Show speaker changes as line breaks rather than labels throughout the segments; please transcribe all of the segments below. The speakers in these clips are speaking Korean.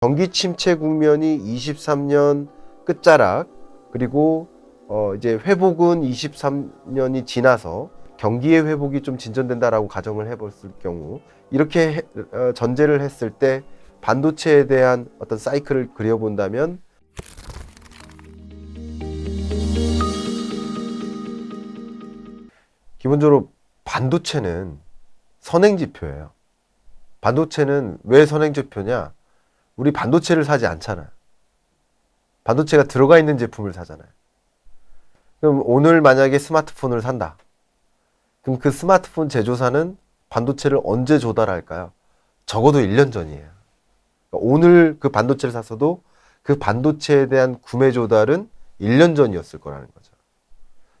경기 침체 국면이 23년 끝자락, 그리고 이제 회복은 23년이 지나서 경기의 회복이 좀 진전된다라고 가정을 해봤을 경우, 이렇게 전제를 했을 때 반도체에 대한 어떤 사이클을 그려본다면, 기본적으로 반도체는 선행지표예요. 반도체는 왜 선행지표냐? 우리 반도체를 사지 않잖아요. 반도체가 들어가 있는 제품을 사잖아요. 그럼 오늘 만약에 스마트폰을 산다. 그럼 그 스마트폰 제조사는 반도체를 언제 조달할까요? 적어도 1년 전이에요. 그러니까 오늘 그 반도체를 샀어도 그 반도체에 대한 구매 조달은 1년 전이었을 거라는 거죠.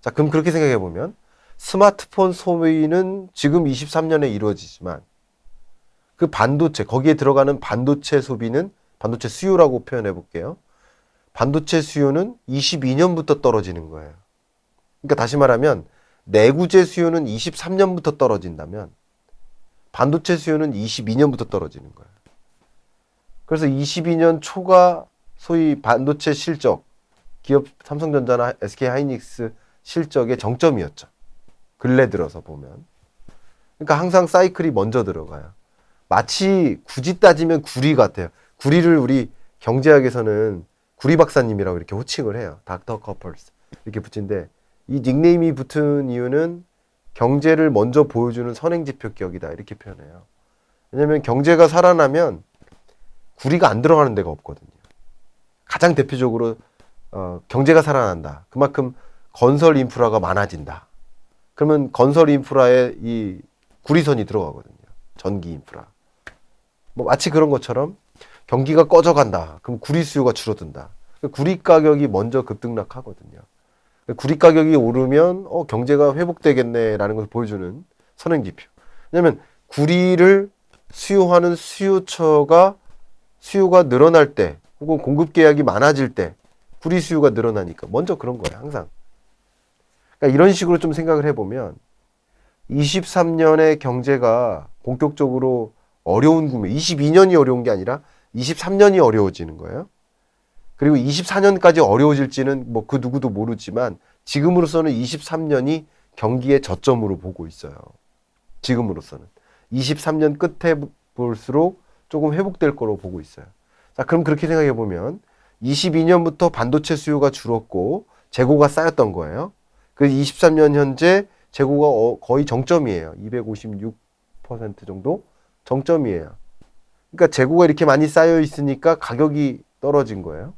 자, 그럼 그렇게 생각해 보면 스마트폰 소비는 지금 23년에 이루어지지만 그 반도체, 거기에 들어가는 반도체 소비는, 반도체 수요라고 표현해 볼게요. 반도체 수요는 22년부터 떨어지는 거예요. 그러니까 다시 말하면 내구재 수요는 23년부터 떨어진다면 반도체 수요는 22년부터 떨어지는 거예요. 그래서 22년 초가 소위 반도체 실적, 기업 삼성전자나 SK하이닉스 실적의 정점이었죠. 근래 들어서 보면. 그러니까 항상 사이클이 먼저 들어가요. 마치 굳이 따지면 구리 같아요. 구리를 우리 경제학에서는 구리 박사님이라고 이렇게 호칭을 해요. 닥터 커플스 이렇게 붙인데, 이 닉네임이 붙은 이유는 경제를 먼저 보여주는 선행지표 격이다 이렇게 표현해요. 왜냐하면 경제가 살아나면 구리가 안 들어가는 데가 없거든요. 가장 대표적으로 경제가 살아난다. 그만큼 건설 인프라가 많아진다. 그러면 건설 인프라에 이 구리선이 들어가거든요. 전기 인프라. 뭐 마치 그런 것처럼 경기가 꺼져간다. 그럼 구리 수요가 줄어든다. 구리 가격이 먼저 급등락하거든요. 구리 가격이 오르면 경제가 회복되겠네라는 것을 보여주는 선행지표. 왜냐하면 구리를 수요하는 수요처가 수요가 늘어날 때 혹은 공급 계약이 많아질 때 구리 수요가 늘어나니까 먼저 그런 거예요. 항상. 그러니까 이런 식으로 좀 생각을 해보면 23년의 경제가 본격적으로 어려운 국면, 22년이 어려운 게 아니라 23년이 어려워지는 거예요. 그리고 24년까지 어려워질지는 뭐 그 누구도 모르지만 지금으로서는 23년이 경기의 저점으로 보고 있어요. 지금으로서는. 23년 끝에 볼수록 조금 회복될 거로 보고 있어요. 자, 그럼 그렇게 생각해 보면 22년부터 반도체 수요가 줄었고 재고가 쌓였던 거예요. 그래서 23년 현재 재고가 거의 정점이에요. 256% 정도 정점이에요. 그러니까 재고가 이렇게 많이 쌓여 있으니까 가격이 떨어진 거예요.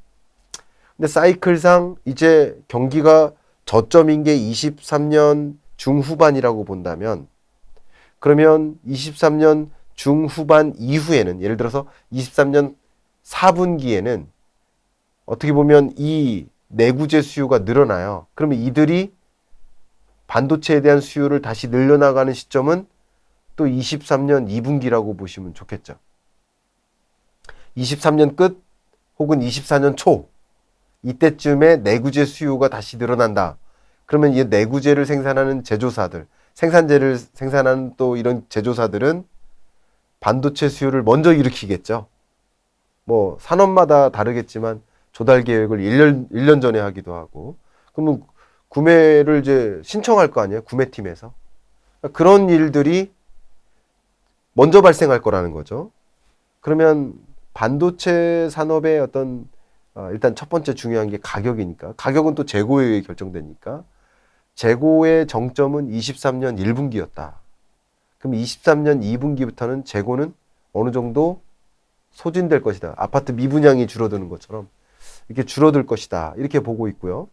근데 사이클상 이제 경기가 저점인 게 23년 중후반이라고 본다면, 그러면 23년 중후반 이후에는, 예를 들어서 23년 4분기에는 어떻게 보면 이 내구재 수요가 늘어나요. 그러면 이들이 반도체에 대한 수요를 다시 늘려나가는 시점은 또 23년 2분기라고 보시면 좋겠죠. 23년 끝 혹은 24년 초, 이때쯤에 내구재 수요가 다시 늘어난다. 그러면 이 내구재를 생산하는 제조사들, 생산재를 생산하는 또 이런 제조사들은 반도체 수요를 먼저 일으키겠죠. 뭐 산업마다 다르겠지만 조달 계획을 1년 전에 하기도 하고, 그러면 구매를 이제 신청할 거 아니에요? 구매팀에서. 그런 일들이 먼저 발생할 거라는 거죠. 그러면 반도체 산업의 어떤 일단 첫 번째 중요한 게 가격이니까, 가격은 또 재고에 의해 결정되니까 재고의 정점은 23년 1분기였다. 그럼 23년 2분기부터는 재고는 어느 정도 소진될 것이다. 아파트 미분양이 줄어드는 것처럼 이렇게 줄어들 것이다. 이렇게 보고 있고요.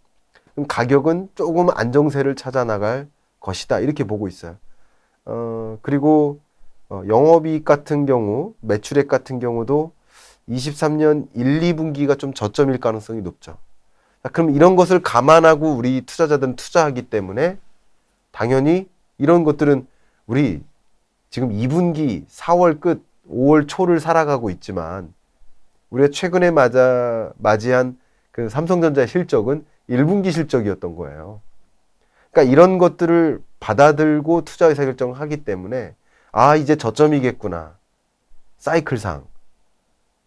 그럼 가격은 조금 안정세를 찾아 나갈 것이다. 이렇게 보고 있어요. 그리고 영업이익 같은 경우, 매출액 같은 경우도 23년 1, 2분기가 좀 저점일 가능성이 높죠. 그럼 이런 것을 감안하고 우리 투자자들은 투자하기 때문에 당연히 이런 것들은 우리 지금 2분기 4월 끝 5월 초를 살아가고 있지만 우리가 최근에 맞이한 그 삼성전자의 실적은 1분기 실적이었던 거예요. 그러니까 이런 것들을 받아들고 투자 의사결정을 하기 때문에 이제 저점이겠구나. 사이클상.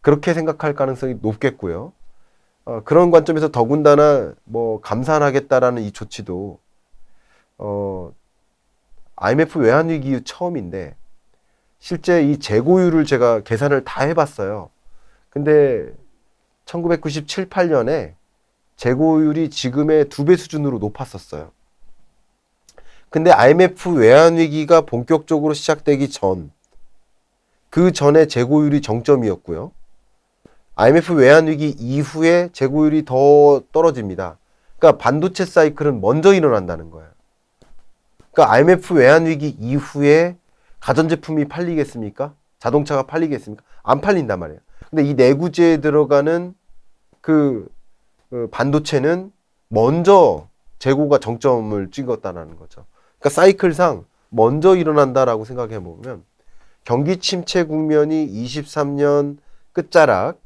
그렇게 생각할 가능성이 높겠고요. 그런 관점에서 더군다나 뭐 감산하겠다라는 이 조치도 IMF 외환위기 이후 처음인데 실제 이 재고율을 제가 계산을 다 해봤어요. 근데 1997, 8년에 재고율이 지금의 2배 수준으로 높았었어요. 근데 IMF 외환위기가 본격적으로 시작되기 전, 그 전에 재고율이 정점이었고요. IMF 외환위기 이후에 재고율이 더 떨어집니다. 그러니까 반도체 사이클은 먼저 일어난다는 거예요. 그러니까 IMF 외환위기 이후에 가전제품이 팔리겠습니까? 자동차가 팔리겠습니까? 안 팔린단 말이에요. 근데 이 내구재에 들어가는 그 반도체는 먼저 재고가 정점을 찍었다는 거죠. 그러니까 사이클상 먼저 일어난다라고 생각해 보면 경기 침체 국면이 23년 끝자락,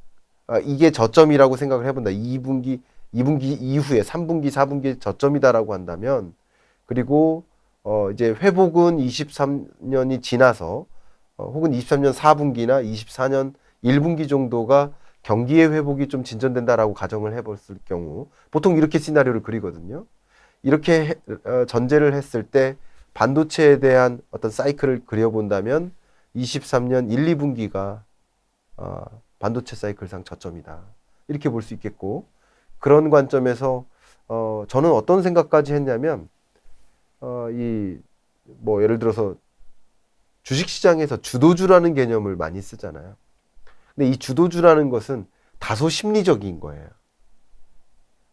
이게 저점이라고 생각을 해본다. 2분기 이후에 3분기, 4분기 저점이다라고 한다면, 그리고 이제 회복은 23년이 지나서 혹은 23년 4분기나 24년 1분기 정도가 경기의 회복이 좀 진전된다라고 가정을 해봤을 경우, 보통 이렇게 시나리오를 그리거든요. 이렇게 전제를 했을 때 반도체에 대한 어떤 사이클을 그려본다면 23년 1, 2분기가 반도체 사이클상 저점이다. 이렇게 볼 수 있겠고, 그런 관점에서 저는 어떤 생각까지 했냐면 뭐 예를 들어서 주식시장에서 주도주라는 개념을 많이 쓰잖아요. 근데 이 주도주라는 것은 다소 심리적인 거예요.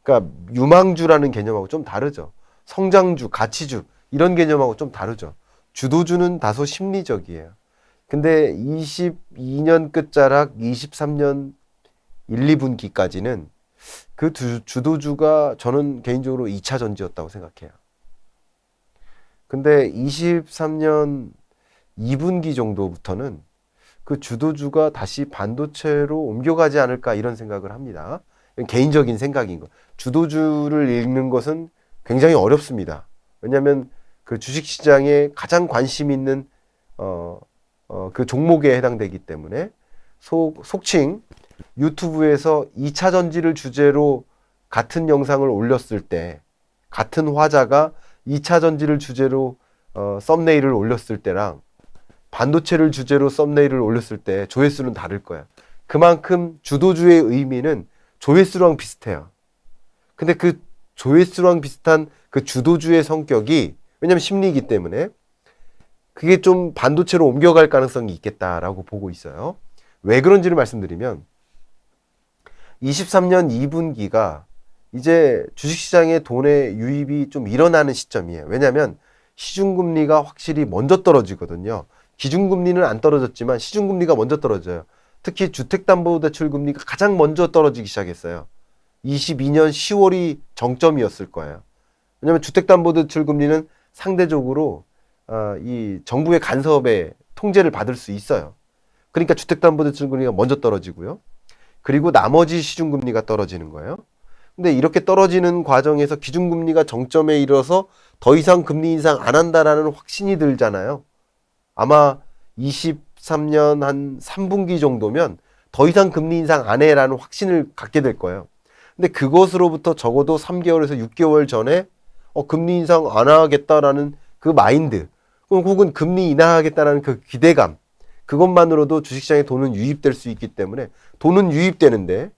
그러니까 유망주라는 개념하고 좀 다르죠. 성장주, 가치주 이런 개념하고 좀 다르죠. 주도주는 다소 심리적이에요. 근데 22년 끝자락 23년 1, 2분기까지는 그 주도주가 저는 개인적으로 2차 전지였다고 생각해요. 근데 23년 2분기 정도부터는 그 주도주가 다시 반도체로 옮겨가지 않을까 이런 생각을 합니다. 개인적인 생각인 거. 주도주를 읽는 것은 굉장히 어렵습니다. 왜냐하면 그 주식시장에 가장 관심 있는 그 종목에 해당되기 때문에 속칭 유튜브에서 2차 전지를 주제로 같은 영상을 올렸을 때 같은 화자가 2차 전지를 주제로 썸네일을 올렸을 때랑 반도체를 주제로 썸네일을 올렸을 때 조회수는 다를 거야. 그만큼 주도주의 의미는 조회수랑 비슷해요. 근데 그 조회수랑 비슷한 그 주도주의 성격이, 왜냐면 심리이기 때문에 그게 좀 반도체로 옮겨갈 가능성이 있겠다라고 보고 있어요. 왜 그런지를 말씀드리면 23년 2분기가 이제 주식시장에 돈의 유입이 좀 일어나는 시점이에요. 왜냐하면 시중금리가 확실히 먼저 떨어지거든요. 기준금리는 안 떨어졌지만 시중금리가 먼저 떨어져요. 특히 주택담보대출금리가 가장 먼저 떨어지기 시작했어요. 22년 10월이 정점이었을 거예요. 왜냐하면 주택담보대출금리는 상대적으로 이 정부의 간섭에 통제를 받을 수 있어요. 그러니까 주택담보대출금리가 먼저 떨어지고요. 그리고 나머지 시중금리가 떨어지는 거예요. 근데 이렇게 떨어지는 과정에서 기준금리가 정점에 이르러서 더 이상 금리 인상 안 한다라는 확신이 들잖아요. 아마 23년 한 3분기 정도면 더 이상 금리 인상 안 해라는 확신을 갖게 될 거예요. 근데 그것으로부터 적어도 3개월에서 6개월 전에 금리 인상 안 하겠다라는 그 마인드, 혹은 금리 인하하겠다라는 그 기대감, 그것만으로도 주식시장에 돈은 유입될 수 있기 때문에 돈은 유입되는데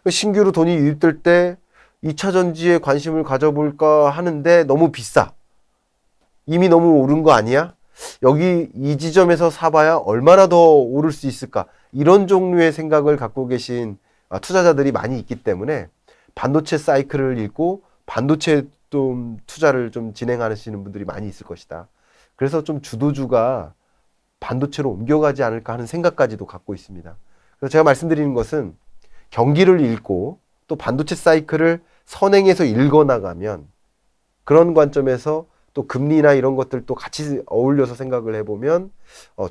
신규로 돈이 유입될 때 2차 전지에 관심을 가져볼까 하는데 너무 비싸. 이미 너무 오른 거 아니야? 여기 이 지점에서 사봐야 얼마나 더 오를 수 있을까? 이런 종류의 생각을 갖고 계신 투자자들이 많이 있기 때문에 반도체 사이클을 읽고 반도체 좀 투자를 좀 진행하시는 분들이 많이 있을 것이다. 그래서 좀 주도주가 반도체로 옮겨가지 않을까 하는 생각까지도 갖고 있습니다. 그래서 제가 말씀드리는 것은 경기를 읽고 또 반도체 사이클을 선행해서 읽어나가면 그런 관점에서 또 금리나 이런 것들도 같이 어울려서 생각을 해보면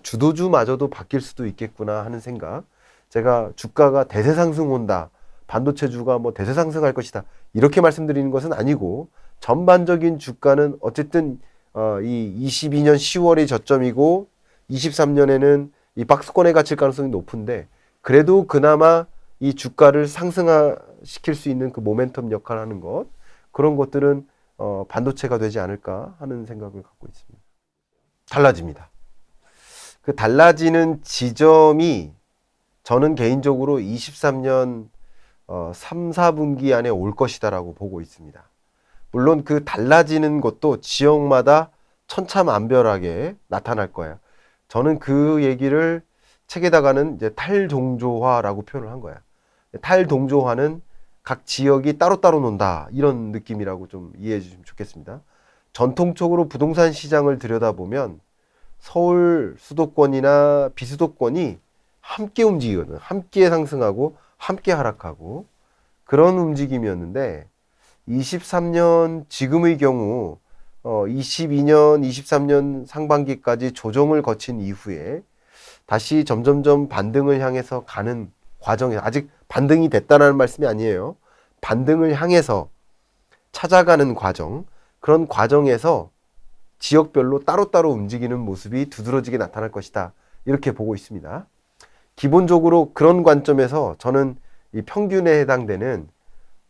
주도주마저도 바뀔 수도 있겠구나 하는 생각. 제가 주가가 대세 상승한다, 반도체주가 뭐 대세 상승할 것이다, 이렇게 말씀드리는 것은 아니고 전반적인 주가는 어쨌든 이 22년 10월이 저점이고 23년에는 이 박스권에 갇힐 가능성이 높은데 그래도 그나마 이 주가를 상승시킬 수 있는 그 모멘텀 역할을 하는 것, 그런 것들은 반도체가 되지 않을까 하는 생각을 갖고 있습니다. 달라집니다. 그 달라지는 지점이 저는 개인적으로 23년 3, 4분기 안에 올 것이다라고 보고 있습니다. 물론 그 달라지는 것도 지역마다 천차만별하게 나타날 거예요. 저는 그 얘기를 책에다가는 이제 탈동조화라고 표현을 한 거예요. 탈동조화는 각 지역이 따로따로 논다, 이런 느낌이라고 좀 이해해 주시면 좋겠습니다. 전통적으로 부동산 시장을 들여다보면 서울 수도권이나 비수도권이 함께 움직이거든요. 함께 상승하고 함께 하락하고 그런 움직임이었는데 23년 지금의 경우 22년, 23년 상반기까지 조정을 거친 이후에 다시 점점점 반등을 향해서 가는 과정에서, 아직 반등이 됐다는 말씀이 아니에요. 반등을 향해서 찾아가는 과정, 그런 과정에서 지역별로 따로따로 움직이는 모습이 두드러지게 나타날 것이다, 이렇게 보고 있습니다. 기본적으로 그런 관점에서 저는 이 평균에 해당되는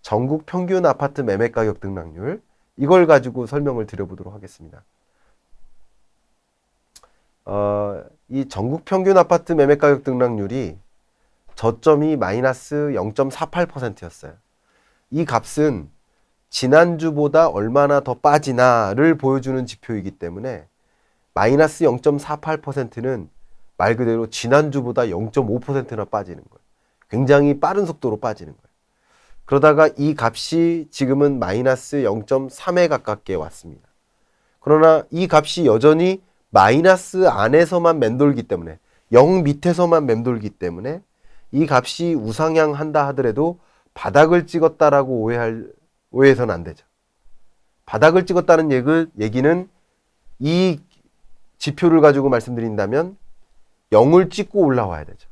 전국 평균 아파트 매매가격 등락률, 이걸 가지고 설명을 드려보도록 하겠습니다. 이 전국 평균 아파트 매매가격 등락률이 저점이 마이너스 0.48%였어요. 이 값은 지난주보다 얼마나 더 빠지나를 보여주는 지표이기 때문에 마이너스 0.48%는 말 그대로 지난주보다 0.5%나 빠지는 거예요. 굉장히 빠른 속도로 빠지는 거예요. 그러다가 이 값이 지금은 마이너스 0.3에 가깝게 왔습니다. 그러나 이 값이 여전히 마이너스 안에서만 맴돌기 때문에, 0 밑에서만 맴돌기 때문에 이 값이 우상향한다 하더라도 바닥을 찍었다라고 오해해서는 안 되죠. 바닥을 찍었다는 얘기는 이 지표를 가지고 말씀드린다면 0을 찍고 올라와야 되죠.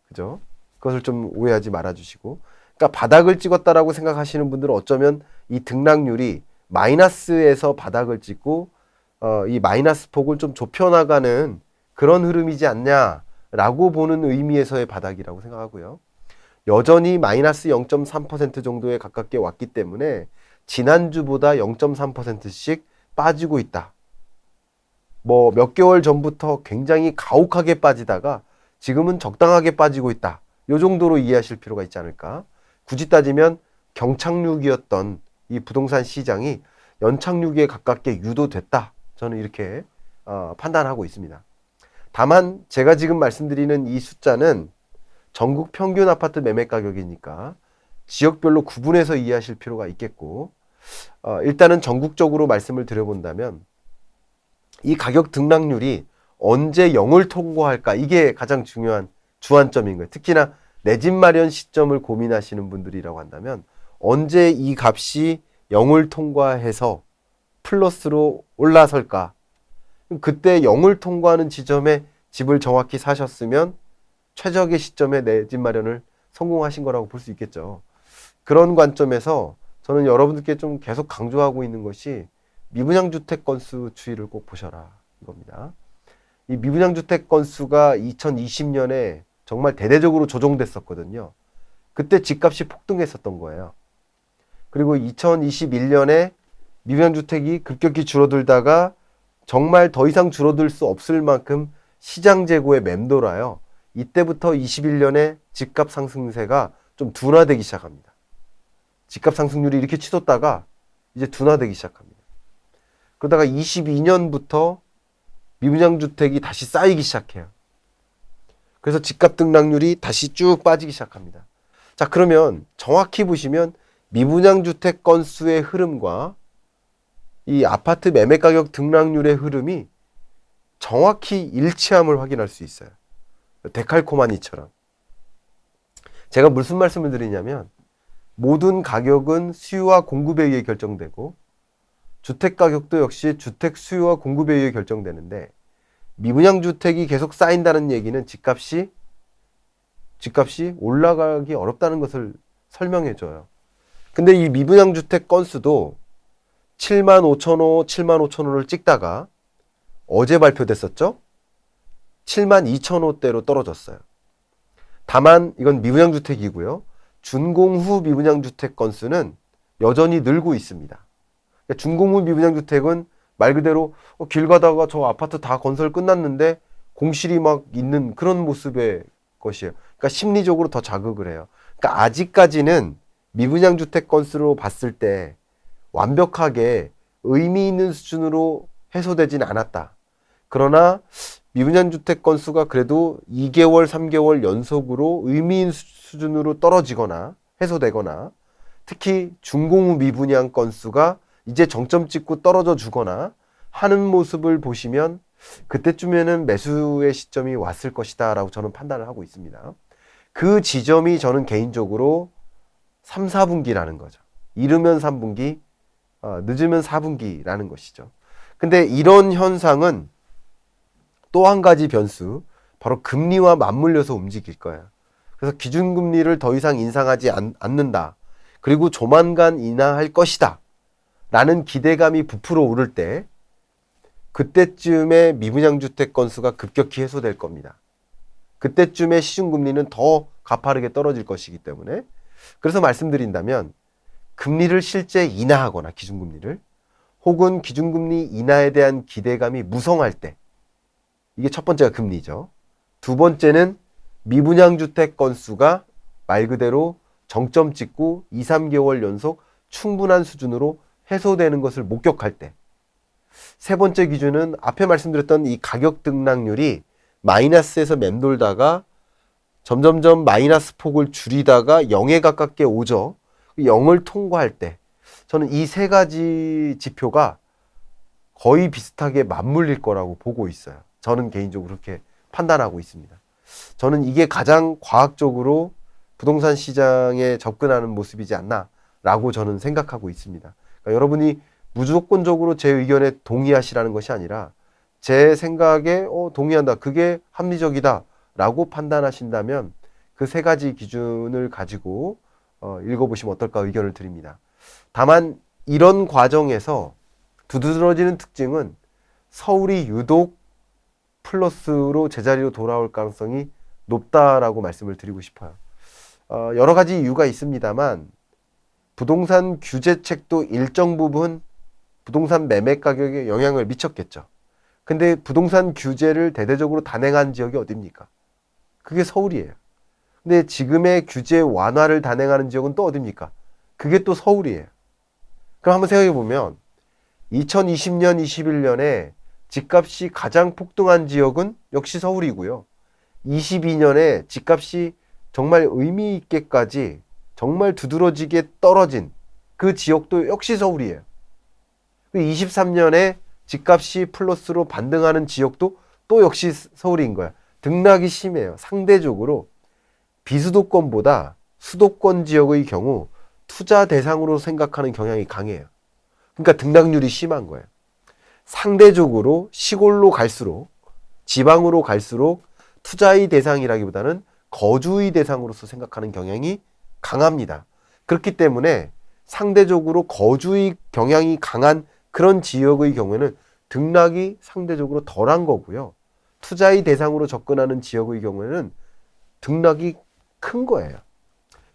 그죠? 그것을 좀 오해하지 말아주시고, 그러니까 바닥을 찍었다라고 생각하시는 분들은 어쩌면 이 등락률이 마이너스에서 바닥을 찍고 이 마이너스 폭을 좀 좁혀나가는 그런 흐름이지 않냐라고 보는 의미에서의 바닥이라고 생각하고요. 여전히 마이너스 0.3% 정도에 가깝게 왔기 때문에 지난주보다 0.3%씩 빠지고 있다. 뭐 몇 개월 전부터 굉장히 가혹하게 빠지다가 지금은 적당하게 빠지고 있다, 이 정도로 이해하실 필요가 있지 않을까. 굳이 따지면 경착륙이었던 이 부동산 시장이 연착륙에 가깝게 유도됐다, 저는 이렇게 판단하고 있습니다. 다만 제가 지금 말씀드리는 이 숫자는 전국 평균 아파트 매매 가격이니까 지역별로 구분해서 이해하실 필요가 있겠고, 일단은 전국적으로 말씀을 드려본다면 이 가격 등락률이 언제 0을 통과할까, 이게 가장 중요한 주안점인 거예요. 특히나 내 집 마련 시점을 고민하시는 분들이라고 한다면 언제 이 값이 0을 통과해서 플러스로 올라설까. 그때 0을 통과하는 지점에 집을 정확히 사셨으면 최적의 시점에 내 집 마련을 성공하신 거라고 볼 수 있겠죠. 그런 관점에서 저는 여러분들께 좀 계속 강조하고 있는 것이 미분양주택 건수 추이를 꼭 보셔라, 이겁니다. 이 미분양주택 건수가 2020년에 정말 대대적으로 조정됐었거든요. 그때 집값이 폭등했었던 거예요. 그리고 2021년에 미분양주택이 급격히 줄어들다가 정말 더 이상 줄어들 수 없을 만큼 시장 재고에 맴돌아요. 이때부터 21년에 집값 상승세가 좀 둔화되기 시작합니다. 집값 상승률이 이렇게 치솟다가 이제 둔화되기 시작합니다. 그러다가 22년부터 미분양주택이 다시 쌓이기 시작해요. 그래서 집값 등락률이 다시 쭉 빠지기 시작합니다. 자, 그러면 정확히 보시면 미분양주택 건수의 흐름과 이 아파트 매매가격 등락률의 흐름이 정확히 일치함을 확인할 수 있어요. 데칼코마니처럼. 제가 무슨 말씀을 드리냐면 모든 가격은 수요와 공급에 의해 결정되고 주택가격도 역시 주택 수요와 공급에 의해 결정되는데 미분양주택이 계속 쌓인다는 얘기는 집값이 올라가기 어렵다는 것을 설명해 줘요. 근데 이 미분양주택 건수도 7만 5천 호, 7만 5천 호를 찍다가 어제 발표됐었죠? 7만 2천 호대로 떨어졌어요. 다만 이건 미분양주택이고요. 준공후 미분양주택 건수는 여전히 늘고 있습니다. 그러니까 준공후 미분양주택은 말 그대로 길 가다가 저 아파트 다 건설 끝났는데 공실이 막 있는 그런 모습의 것이에요. 그러니까 심리적으로 더 자극을 해요. 그러니까 아직까지는 미분양주택 건수로 봤을 때 완벽하게 의미 있는 수준으로 해소되진 않았다. 그러나 미분양주택 건수가 그래도 2개월, 3개월 연속으로 의미 있는 수준으로 떨어지거나 해소되거나 특히 준공후 미분양 건수가 이제 정점 찍고 떨어져 주거나 하는 모습을 보시면 그때쯤에는 매수의 시점이 왔을 것이다 라고 저는 판단을 하고 있습니다. 그 지점이 저는 개인적으로 3, 4분기라는 거죠. 이르면 3분기, 늦으면 4분기라는 것이죠. 근데 이런 현상은 또 한 가지 변수, 바로 금리와 맞물려서 움직일 거예요. 그래서 기준금리를 더 이상 인상하지 않는다. 그리고 조만간 인하할 것이다. 라는 기대감이 부풀어 오를 때 그때쯤에 미분양주택 건수가 급격히 해소될 겁니다. 그때쯤에 시중금리는 더 가파르게 떨어질 것이기 때문에 그래서 말씀드린다면 금리를 실제 인하하거나 기준금리를 혹은 기준금리 인하에 대한 기대감이 무성할 때 이게 첫 번째가 금리죠. 두 번째는 미분양주택 건수가 말 그대로 정점 찍고 2, 3개월 연속 충분한 수준으로 해소되는 것을 목격할 때. 세 번째 기준은 앞에 말씀드렸던 이 가격 등락률이 마이너스에서 맴돌다가 점점점 마이너스 폭을 줄이다가 0에 가깝게 오죠. 0을 통과할 때 저는 이 세 가지 지표가 거의 비슷하게 맞물릴 거라고 보고 있어요. 저는 개인적으로 그렇게 판단하고 있습니다. 저는 이게 가장 과학적으로 부동산 시장에 접근하는 모습이지 않나라고 저는 생각하고 있습니다. 그러니까 여러분이 무조건적으로 제 의견에 동의하시라는 것이 아니라 제 생각에 동의한다. 그게 합리적이다. 라고 판단하신다면 그 세 가지 기준을 가지고 읽어보시면 어떨까 의견을 드립니다. 다만 이런 과정에서 두드러지는 특징은 서울이 유독 플러스로 제자리로 돌아올 가능성이 높다라고 말씀을 드리고 싶어요. 여러 가지 이유가 있습니다만 부동산 규제책도 일정 부분 부동산 매매 가격에 영향을 미쳤겠죠. 근데 부동산 규제를 대대적으로 단행한 지역이 어디입니까? 그게 서울이에요. 근데 지금의 규제 완화를 단행하는 지역은 또 어디입니까? 그게 또 서울이에요. 그럼 한번 생각해 보면 2020년, 21년에 집값이 가장 폭등한 지역은 역시 서울이고요. 22년에 집값이 정말 의미 있게까지 정말 두드러지게 떨어진 그 지역도 역시 서울이에요. 23년에 집값이 플러스로 반등하는 지역도 또 역시 서울인 거야. 등락이 심해요. 상대적으로 비수도권보다 수도권 지역의 경우 투자 대상으로 생각하는 경향이 강해요. 그러니까 등락률이 심한 거예요. 상대적으로 시골로 갈수록 지방으로 갈수록 투자의 대상이라기보다는 거주의 대상으로서 생각하는 경향이 강합니다. 그렇기 때문에 상대적으로 거주의 경향이 강한 그런 지역의 경우에는 등락이 상대적으로 덜한 거고요. 투자의 대상으로 접근하는 지역의 경우에는 등락이 큰 거예요.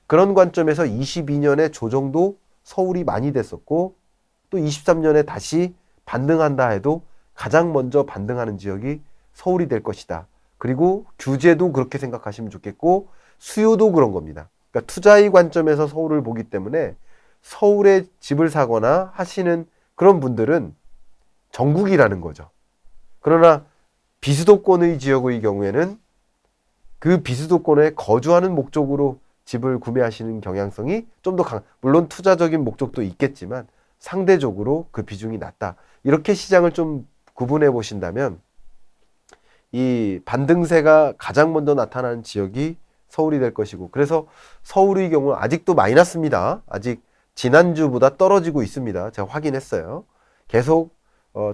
그런 관점에서 22년에 조정도 서울이 많이 됐었고 또 23년에 다시 반등한다 해도 가장 먼저 반등하는 지역이 서울이 될 것이다. 그리고 규제도 그렇게 생각하시면 좋겠고 수요도 그런 겁니다. 그러니까 투자의 관점에서 서울을 보기 때문에 서울에 집을 사거나 하시는 그런 분들은 전국이라는 거죠. 그러나 비수도권의 지역의 경우에는 그 비수도권에 거주하는 목적으로 집을 구매하시는 경향성이 좀 더 물론 투자적인 목적도 있겠지만 상대적으로 그 비중이 낮다. 이렇게 시장을 좀 구분해 보신다면 이 반등세가 가장 먼저 나타나는 지역이 서울이 될 것이고 그래서 서울의 경우 아직도 마이너스입니다. 아직 지난주보다 떨어지고 있습니다. 제가 확인했어요. 계속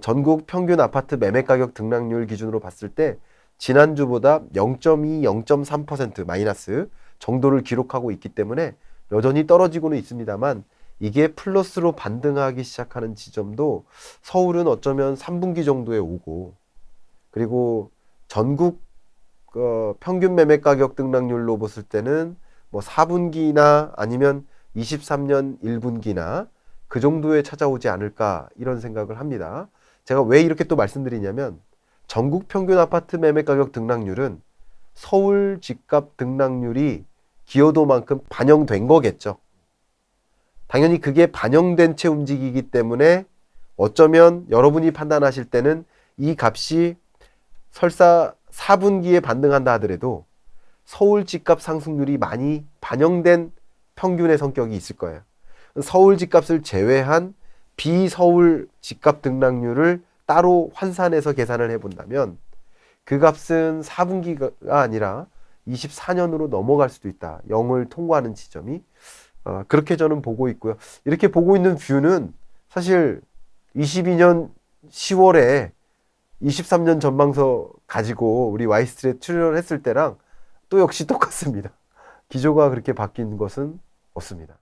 전국 평균 아파트 매매가격 등락률 기준으로 봤을 때 지난주보다 0.2, 0.3% 마이너스 정도를 기록하고 있기 때문에 여전히 떨어지고는 있습니다만 이게 플러스로 반등하기 시작하는 지점도 서울은 어쩌면 3분기 정도에 오고 그리고 전국 평균 매매 가격 등락률로 봤을 때는 뭐 4분기나 아니면 23년 1분기나 그 정도에 찾아오지 않을까 이런 생각을 합니다. 제가 왜 이렇게 또 말씀드리냐면 전국 평균 아파트 매매 가격 등락률은 서울 집값 등락률이 기여도만큼 반영된 거겠죠. 당연히 그게 반영된 채 움직이기 때문에 어쩌면 여러분이 판단하실 때는 이 값이 설사 4분기에 반등한다 하더라도 서울 집값 상승률이 많이 반영된 평균의 성격이 있을 거예요. 서울 집값을 제외한 비서울 집값 등락률을 따로 환산해서 계산을 해본다면 그 값은 4분기가 아니라 24년으로 넘어갈 수도 있다. 0을 통과하는 지점이. 그렇게 저는 보고 있고요. 이렇게 보고 있는 뷰는 사실 22년 10월에 23년 전망서 가지고 우리 와이스트리트에 출연했을 때랑 또 역시 똑같습니다. 기조가 그렇게 바뀐 것은 없습니다.